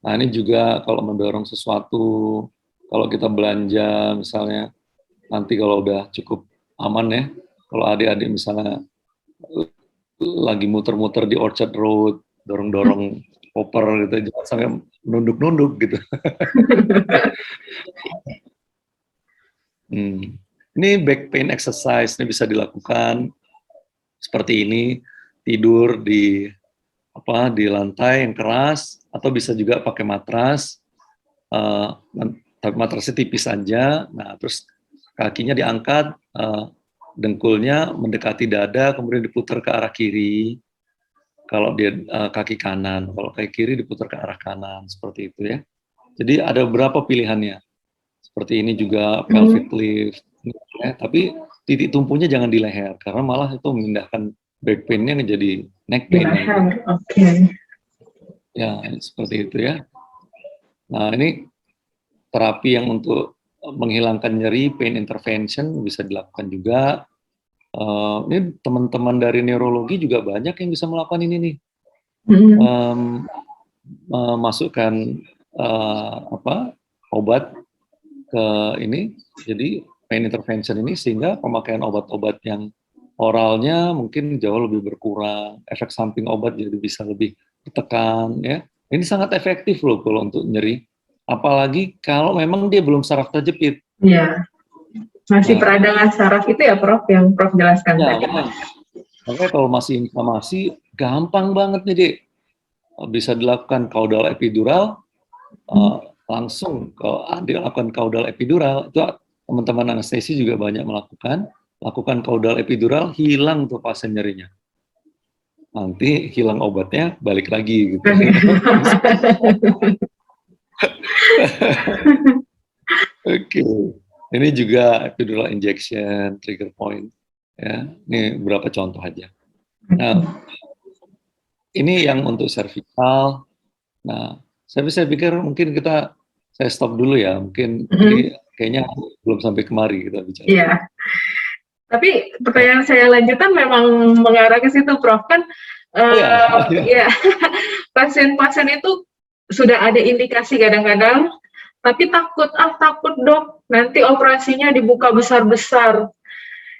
Nah, ini juga kalau mendorong sesuatu, kalau kita belanja misalnya, nanti kalau udah cukup aman ya, kalau adik-adik misalnya lagi muter-muter di Orchard Road, dorong-dorong koper gitu, jangan sampai nunduk-nunduk gitu. Ini back pain exercise, ini bisa dilakukan seperti ini, tidur di lantai yang keras, atau bisa juga pakai matras, tapi matrasnya tipis aja. Nah, terus kakinya diangkat, dengkulnya mendekati dada, kemudian diputar ke arah kiri. Kalau dia kaki kanan, kalau kaki kiri diputar ke arah kanan, seperti itu ya. Jadi ada beberapa pilihannya. Seperti ini juga pelvic lift, ya. Tapi titik tumpunya jangan di leher, karena malah itu memindahkan back pain-nya menjadi neck pain. Oke. Ya, seperti itu ya. Nah, ini terapi yang untuk menghilangkan nyeri, pain intervention bisa dilakukan juga. Ini teman-teman dari neurologi juga banyak yang bisa melakukan ini nih. Memasukkan obat ke ini, jadi pain intervention ini, sehingga pemakaian obat-obat yang oralnya mungkin jauh lebih berkurang, efek samping obat jadi bisa lebih ditekan ya. Ini sangat efektif loh kalau untuk nyeri, apalagi kalau memang dia belum saraf terjepit. Iya, masih peradangan saraf itu ya Prof, yang Prof jelaskan tadi. Makanya kalau masih inflamasi, gampang banget nih Dek. Bisa dilakukan caudal epidural, langsung kalau dilakukan caudal epidural, itu teman-teman anestesi juga banyak melakukan, lakukan caudal epidural, hilang tuh pasien nyerinya. Nanti hilang obatnya, balik lagi gitu. Oke. Ini juga epidural injection, trigger point. Ya, ini beberapa contoh aja. Nah, ini yang untuk cervical. Nah, saya pikir mungkin saya stop dulu ya. Mungkin ini kayaknya belum sampai kemari kita bicara. Iya. Tapi pertanyaan saya lanjutan memang mengarah ke situ, Prof. Kan ya, pasien-pasien itu sudah ada indikasi kadang-kadang, tapi takut dok, nanti operasinya dibuka besar-besar.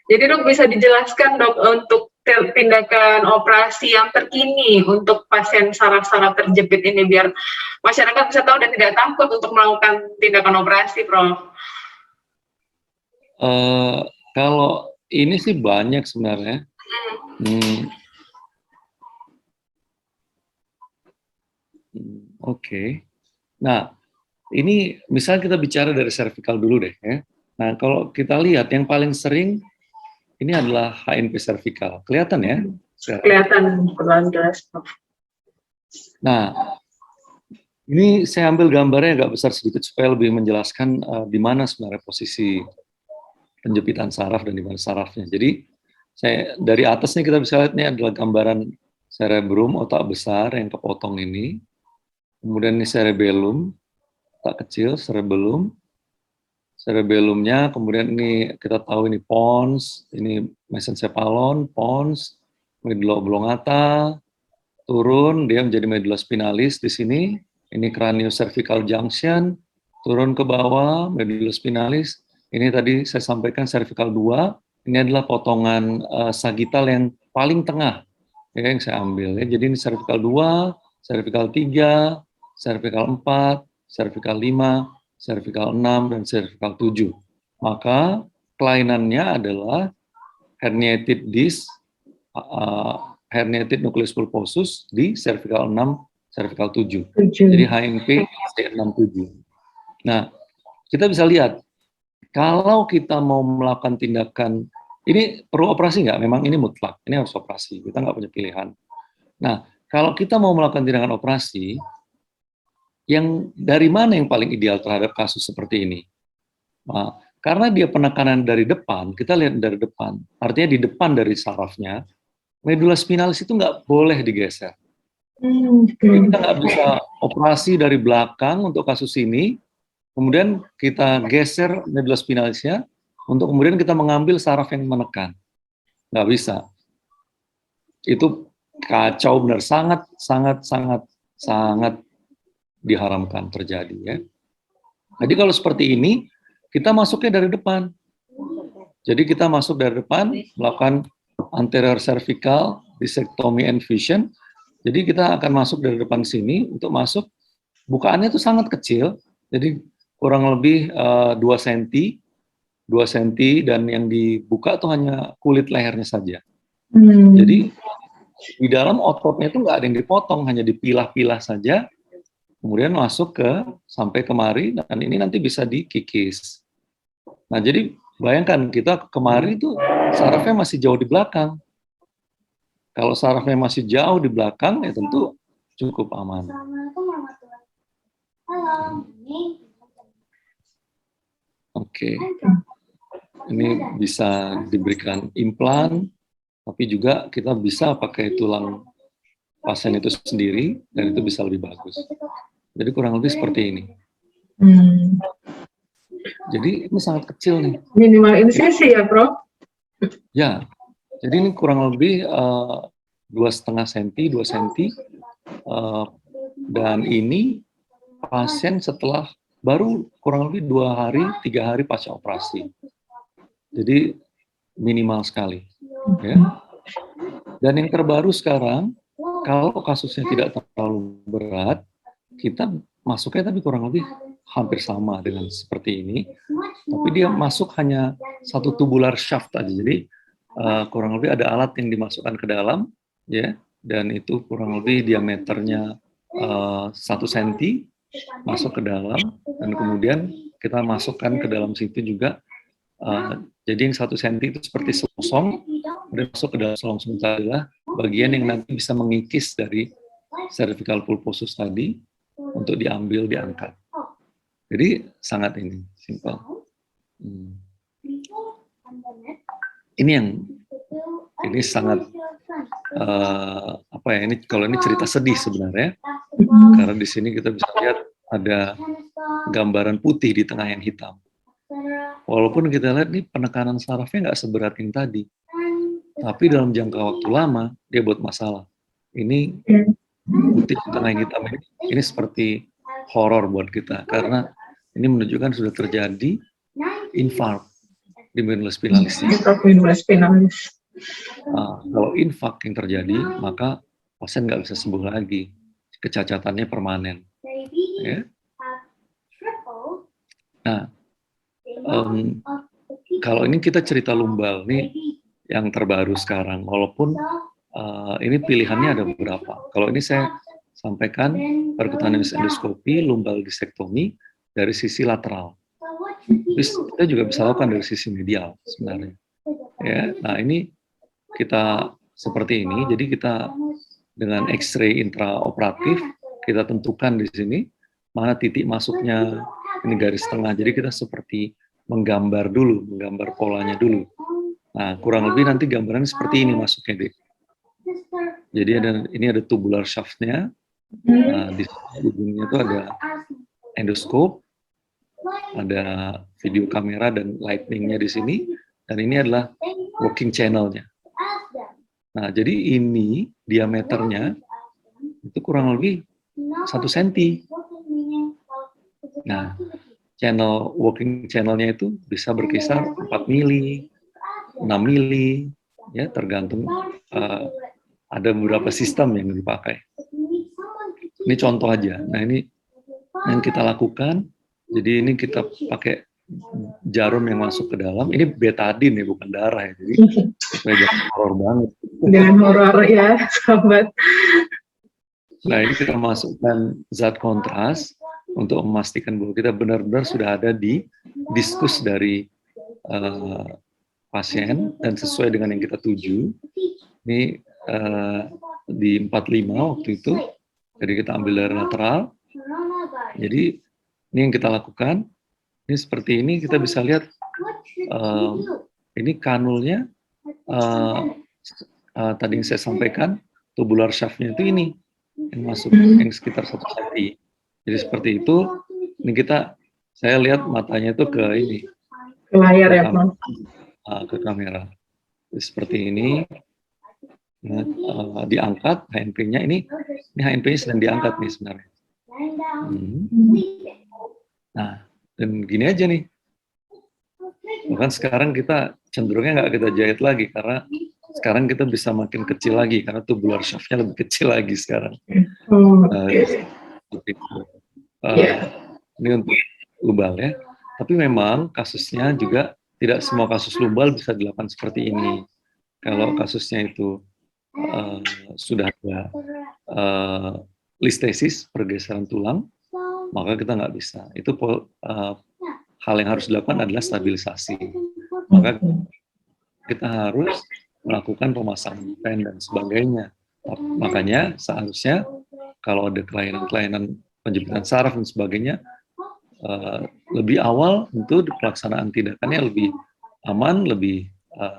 Jadi dok bisa dijelaskan dok untuk tindakan operasi yang terkini untuk pasien saraf-saraf terjepit ini, biar masyarakat bisa tahu dan tidak takut untuk melakukan tindakan operasi, Prof. Kalau ini sih banyak sebenarnya. Oke. Nah, ini misalnya kita bicara dari cervical dulu deh ya. Nah, kalau kita lihat yang paling sering ini adalah HNP cervical. Kelihatan ya? Kelihatan, jelas. Nah, ini saya ambil gambarnya agak besar sedikit supaya lebih menjelaskan di mana sebenarnya posisi penjepitan saraf dan di mana sarafnya. Jadi, dari atas nih kita bisa lihat ini adalah gambaran cerebrum, otak besar yang kepotong ini. Kemudian ini cerebellum, otak kecil, cerebellum. Cerebellumnya, kemudian ini kita tahu ini pons, ini mesencephalon, pons, medulla oblongata, turun dia menjadi medulla spinalis di sini, ini craniocervical junction, turun ke bawah medulla spinalis, ini tadi saya sampaikan cervical 2, ini adalah potongan sagittal yang paling tengah ya, yang saya ambil ya. Jadi ini cervical 2, cervical 3, cervical 4, cervical 5, cervical 6, dan cervical 7. Maka kelainannya adalah herniated disc, herniated nucleus pulposus di cervical 6, cervical 7. Jadi HNP C67. Nah, kita bisa lihat, kalau kita mau melakukan tindakan, ini perlu operasi nggak? Memang ini mutlak, ini harus operasi, kita nggak punya pilihan. Nah, kalau kita mau melakukan tindakan operasi, yang dari mana yang paling ideal terhadap kasus seperti ini? Nah, karena dia penekanan dari depan, kita lihat dari depan, artinya di depan dari sarafnya, medulla spinalis itu nggak boleh digeser. Jadi kita nggak bisa operasi dari belakang untuk kasus ini, kemudian kita geser medulla spinalisnya, untuk kemudian kita mengambil saraf yang menekan. Nggak bisa. Itu kacau benar, sangat diharamkan terjadi ya. Jadi kalau seperti ini, kita masuknya dari depan. Jadi kita masuk dari depan, melakukan anterior cervical discectomy and fusion. Jadi kita akan masuk dari depan sini, untuk masuk, bukaannya itu sangat kecil, jadi kurang lebih 2 cm, 2 cm, dan yang dibuka itu hanya kulit lehernya saja. Jadi di dalam ototnya itu nggak ada yang dipotong, hanya dipilah-pilah saja, kemudian masuk sampai kemari, dan ini nanti bisa dikikis. Nah, jadi bayangkan kita kemari itu sarafnya masih jauh di belakang. Kalau sarafnya masih jauh di belakang, ya tentu cukup aman. Oke. Ini bisa diberikan implan, tapi juga kita bisa pakai tulang pasien itu sendiri, dan itu bisa lebih bagus. Jadi kurang lebih seperti ini. Jadi ini sangat kecil nih. Minimal insisi ya, Prof? Ya, jadi ini kurang lebih 2,5 cm, 2 cm, dan ini pasien setelah baru kurang lebih 2 hari, 3 hari pasca operasi. Jadi minimal sekali. Ya. Dan yang terbaru sekarang, kalau kasusnya tidak terlalu berat, kita masuknya tapi kurang lebih hampir sama dengan seperti ini, tapi dia masuk hanya 1 tubular shaft aja. Jadi kurang lebih ada alat yang dimasukkan ke dalam, ya, dan itu kurang lebih diameternya 1 cm masuk ke dalam, dan kemudian kita masukkan ke dalam situ juga. Jadi yang 1 cm itu seperti selongsong, dan masuk ke dalam selongsong adalah bagian yang nanti bisa mengikis dari cervical pulposus tadi untuk diambil, diangkat. Jadi sangat ini simpel. Ini sangat apa ya? Ini kalau ini cerita sedih sebenarnya, karena di sini kita bisa lihat ada gambaran putih di tengah yang hitam. Walaupun kita lihat nih penekanan sarafnya nggak seberat yang tadi, tapi dalam jangka waktu lama dia buat masalah. Ini putih di tengah yang hitam ini seperti horor buat kita, karena ini menunjukkan sudah terjadi infark di minula spinalis. Kalau infark yang terjadi, maka pasien nggak bisa sembuh lagi, kecacatannya permanen. Ya. Nah, kalau ini kita cerita lumbal nih yang terbaru sekarang, walaupun ini pilihannya ada beberapa. Kalau ini saya sampaikan percutaneous endoskopi, lumbal discectomy dari sisi lateral. Terus kita juga bisa lakukan dari sisi medial sebenarnya. Ya, nah ini kita seperti ini. Jadi kita dengan X-ray intraoperatif kita tentukan di sini mana titik masuknya, ini garis tengah. Jadi kita seperti menggambar dulu, menggambar polanya dulu. Nah, kurang lebih nanti gambarannya seperti ini masuknya deh. Jadi ini ada tubular shaft-nya. Nah, di ujungnya itu ada endoskop, ada video kamera dan lightning-nya di sini, dan ini adalah working channel-nya. Nah, jadi ini diameternya itu kurang lebih 1 cm. Nah, working channel-nya itu bisa berkisar 4 mili, 6 mili, ya tergantung. Ada beberapa sistem yang dipakai. Ini contoh aja. Nah, ini yang kita lakukan. Jadi ini kita pakai jarum yang masuk ke dalam. Ini betadine ya, bukan darah ya. Jadi jangan horor banget. Jangan horor ya, sahabat. Nah, ini kita masukkan zat kontras untuk memastikan bahwa kita benar-benar sudah ada di diskus dari pasien dan sesuai dengan yang kita tuju. Ini di 45 waktu itu. Jadi kita ambil dari lateral. Jadi ini yang kita lakukan. Ini seperti ini, kita bisa lihat ini kanulnya tadi yang saya sampaikan, tubular shaft-nya itu ini yang masuk, yang sekitar 1 cm. Jadi seperti itu. Ini saya lihat matanya itu ke ini, ke layar ya, Pak. Ke kamera. Jadi seperti ini. Diangkat HNP-nya, ini HNP-nya sedang diangkat nih sebenarnya. Nah, dan gini aja nih, bahkan sekarang kita cenderungnya nggak kita jahit lagi, karena sekarang kita bisa makin kecil lagi, karena tubular shaft-nya lebih kecil lagi sekarang. Ini untuk lumbal ya. Tapi memang kasusnya juga tidak semua kasus lumbal bisa dilakukan seperti ini. Kalau kasusnya itu sudah ada listesis, pergeseran tulang, maka kita nggak bisa. Itu hal yang harus dilakukan adalah stabilisasi. Maka kita harus melakukan pemasangan pen dan sebagainya. Makanya seharusnya kalau ada kelainan-kelainan penjempitan saraf dan sebagainya, lebih awal tentu pelaksanaan tindakannya lebih aman, lebih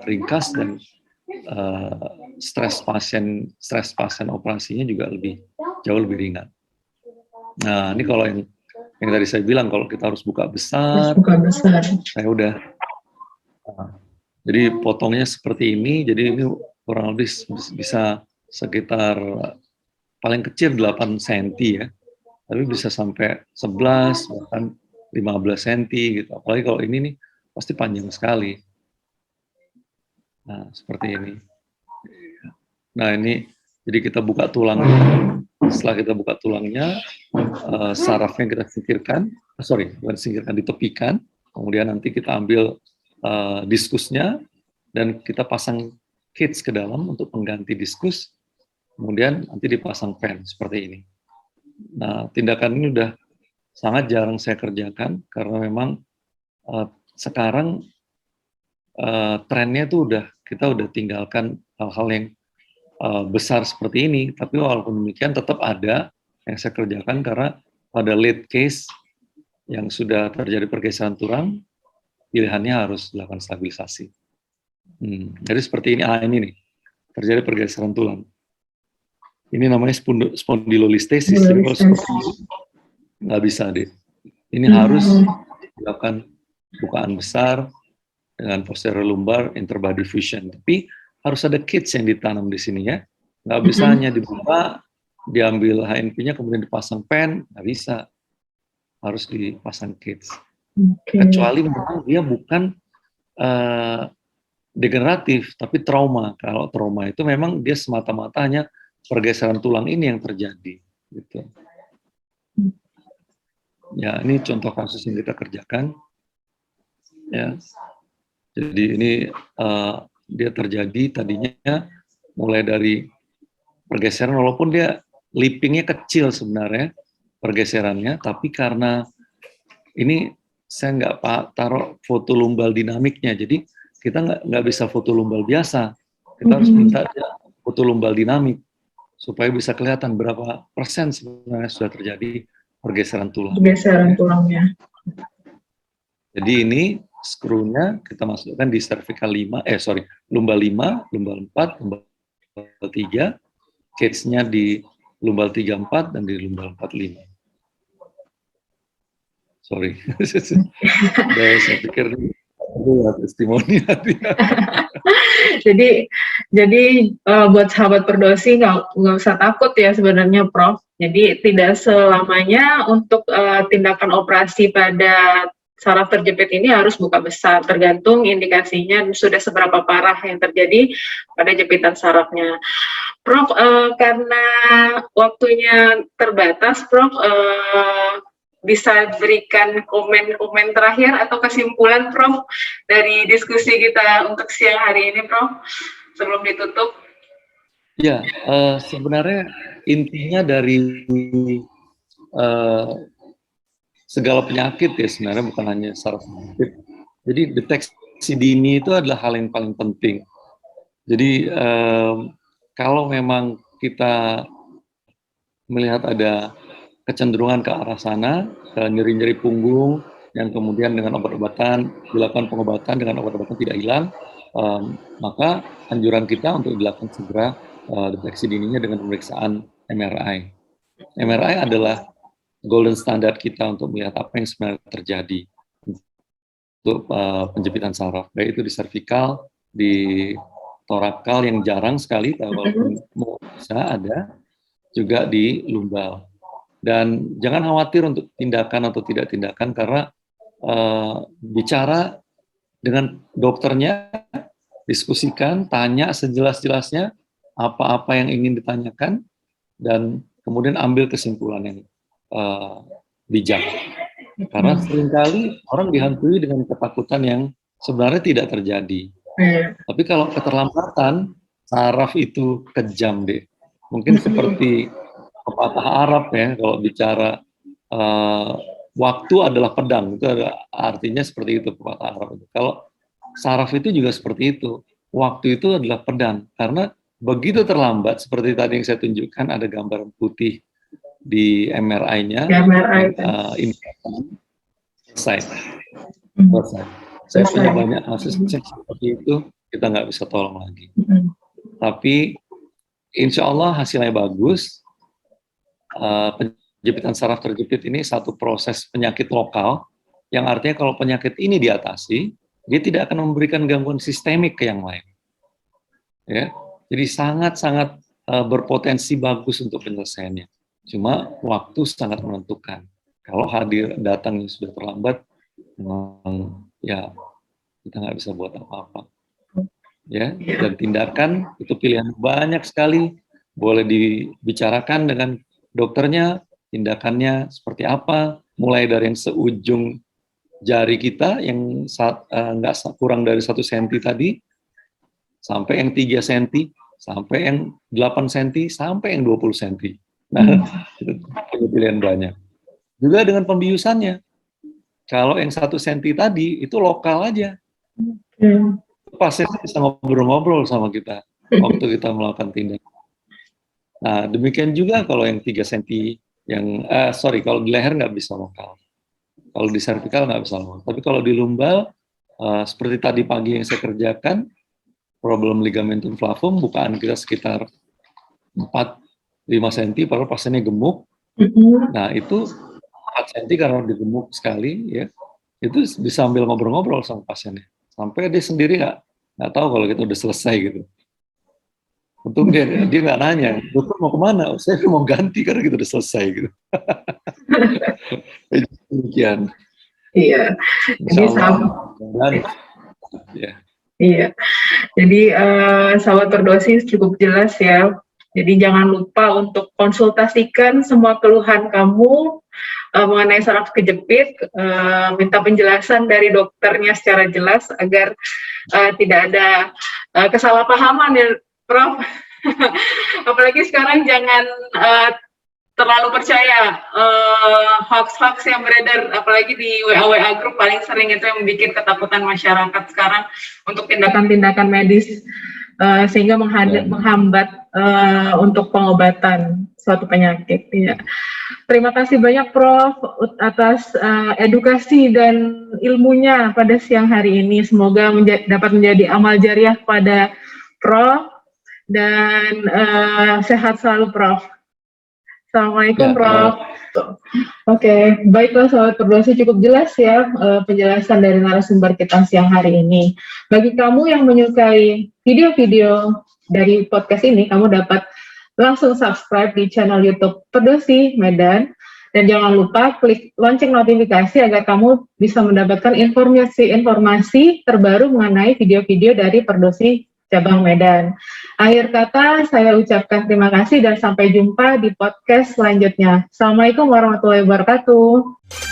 ringkas, dan stres pasien operasinya juga jauh lebih ringan. Nah, ini kalau yang tadi saya bilang, kalau kita harus buka besar. Saya udah. Jadi potongnya seperti ini, jadi ini kurang lebih bisa sekitar paling kecil 8 cm ya. Tapi bisa sampai 11, bahkan 15 cm gitu. Apalagi kalau ini nih, pasti panjang sekali. Nah, seperti ini. Nah, ini, jadi kita buka tulangnya. Setelah kita buka tulangnya, sarafnya kita singkirkan, bukan singkirkan, ditepikan. Kemudian nanti kita ambil diskusnya, dan kita pasang kits ke dalam untuk pengganti diskus. Kemudian nanti dipasang pen, seperti ini. Nah, tindakan ini udah sangat jarang saya kerjakan, karena memang sekarang trennya tuh kita udah tinggalkan hal-hal yang besar seperti ini. Tapi walaupun demikian tetap ada yang saya kerjakan, karena pada late case yang sudah terjadi pergeseran tulang, pilihannya harus dilakukan stabilisasi. Jadi seperti ini, ini nih, terjadi pergeseran tulang. Ini namanya spondylolistesis. Jadi kalau seperti ini, nggak bisa deh. Ini harus dilakukan bukaan besar dengan posterior lumbar interbody fusion. Tapi harus ada kits yang ditanam di sini ya. Nggak bisa hanya dibuka, diambil HNP-nya kemudian dipasang pen, nggak bisa. Harus dipasang kits. Kecuali memang dia bukan degeneratif, tapi trauma. Kalau trauma itu memang dia semata-mata hanya pergeseran tulang ini yang terjadi. Gitu. Ya, ini contoh kasus yang kita kerjakan. Ya, jadi ini dia terjadi tadinya mulai dari pergeseran, walaupun dia lippingnya kecil sebenarnya pergeserannya, tapi karena ini saya nggak taruh foto lumbal dinamiknya, jadi kita nggak bisa foto lumbal biasa, kita harus minta foto lumbal dinamik supaya bisa kelihatan berapa persen sebenarnya sudah terjadi pergeseran tulang. Pergeseran tulangnya. Jadi ini skrunya kita masukkan di cervical 5, lumbal 5, lumbal 4, lumbal 3, cage-nya di lumbal 34 dan di lumbal 45. Sorry, saya pikir testimoni nanti. Jadi buat sahabat Perdosi nggak usah takut ya sebenarnya, Prof. Jadi tidak selamanya untuk tindakan operasi pada saraf terjepit ini harus buka besar, tergantung indikasinya sudah seberapa parah yang terjadi pada jepitan sarafnya. Prof, karena waktunya terbatas, Prof, bisa berikan komen-komen terakhir atau kesimpulan, Prof, dari diskusi kita untuk siang hari ini, Prof, sebelum ditutup? Ya, sebenarnya intinya dari segala penyakit ya sebenarnya bukan hanya saraf terjepit. Jadi deteksi dini itu adalah hal yang paling penting. Jadi kalau memang kita melihat ada kecenderungan ke arah sana, ke nyeri-nyeri punggung, yang kemudian dengan obat-obatan, dilakukan pengobatan dengan obat-obatan tidak hilang, maka anjuran kita untuk dilakukan segera deteksi dininya dengan pemeriksaan MRI. MRI adalah golden standard kita untuk melihat apa yang sebenarnya terjadi untuk penjepitan saraf, baik itu di cervical, di torakal yang jarang sekali, walaupun bisa ada, juga di lumbal. Dan jangan khawatir untuk tindakan atau tidak tindakan, karena bicara dengan dokternya, diskusikan, tanya sejelas-jelasnya apa-apa yang ingin ditanyakan, dan kemudian ambil kesimpulan yang bijak. Karena seringkali orang dihantui dengan ketakutan yang sebenarnya tidak terjadi. Tapi kalau keterlambatan, saraf itu kejam deh. Mungkin seperti pepatah Arab ya, kalau bicara waktu adalah pedang, itu artinya seperti itu pepatah Arab itu. Kalau saraf itu juga seperti itu, waktu itu adalah pedang, karena begitu terlambat, seperti tadi yang saya tunjukkan, ada gambaran putih di MRI-nya, selesai. Saya punya banyak kasus seperti itu, kita nggak bisa tolong lagi. Tapi insya Allah hasilnya bagus. Penjepitan saraf terjepit ini satu proses penyakit lokal, yang artinya kalau penyakit ini diatasi, dia tidak akan memberikan gangguan sistemik ke yang lain. Ya, jadi sangat-sangat berpotensi bagus untuk penyelesaiannya. Cuma waktu sangat menentukan. Kalau datangnya sudah terlambat, ya kita nggak bisa buat apa-apa. Ya, dan tindakan itu pilihan banyak sekali. Boleh dibicarakan dengan dokternya, tindakannya seperti apa, mulai dari yang seujung jari kita yang nggak kurang dari 1 senti tadi, sampai yang 3 senti, sampai yang 8 senti, sampai yang 20 senti. Nah, itu pilihan banyak. Juga dengan pembiusannya. Kalau yang 1 senti tadi, itu lokal aja. Pasien bisa ngobrol-ngobrol sama kita waktu kita melakukan tindakan. Nah, demikian juga kalau yang 3 senti, kalau di leher nggak bisa lokal. Kalau di servikal nggak bisa lokal. Tapi kalau di lumbal, seperti tadi pagi yang saya kerjakan, problem ligamentum flavum, bukaan kita sekitar 4-5 senti, padahal pasiennya gemuk. Nah, itu 4 senti karena digemuk sekali, ya, itu bisa sambil ngobrol-ngobrol sama pasiennya. Sampai dia sendiri nggak tahu kalau kita udah selesai gitu. Untung dia nggak nanya, dokter mau kemana? Oh, saya mau ganti karena kita udah selesai gitu. Demikian. Iya. Jadi Iya. Jadi sahabat Perdosis cukup jelas ya. Jadi jangan lupa untuk konsultasikan semua keluhan kamu mengenai saraf kejepit, minta penjelasan dari dokternya secara jelas agar tidak ada kesalahpahaman ya, Prof. Apalagi sekarang jangan terlalu percaya hoax-hoax yang beredar, apalagi di WA grup paling sering itu yang membuat ketakutan masyarakat sekarang untuk tindakan-tindakan medis, sehingga menghambat untuk pengobatan suatu penyakit. Ya. Terima kasih banyak Prof atas edukasi dan ilmunya pada siang hari ini. Semoga dapat menjadi amal jariah pada Prof dan sehat selalu Prof. Assalamualaikum Prof. Oke, baiklah sahabat Perdosis, cukup jelas ya penjelasan dari narasumber kita siang hari ini. Bagi kamu yang menyukai video-video dari podcast ini, kamu dapat langsung subscribe di channel YouTube Perdosis Medan, dan jangan lupa klik lonceng notifikasi agar kamu bisa mendapatkan informasi terbaru mengenai video-video dari Perdosis Cabang Medan. Akhir kata, saya ucapkan terima kasih dan sampai jumpa di podcast selanjutnya. Assalamualaikum warahmatullahi wabarakatuh.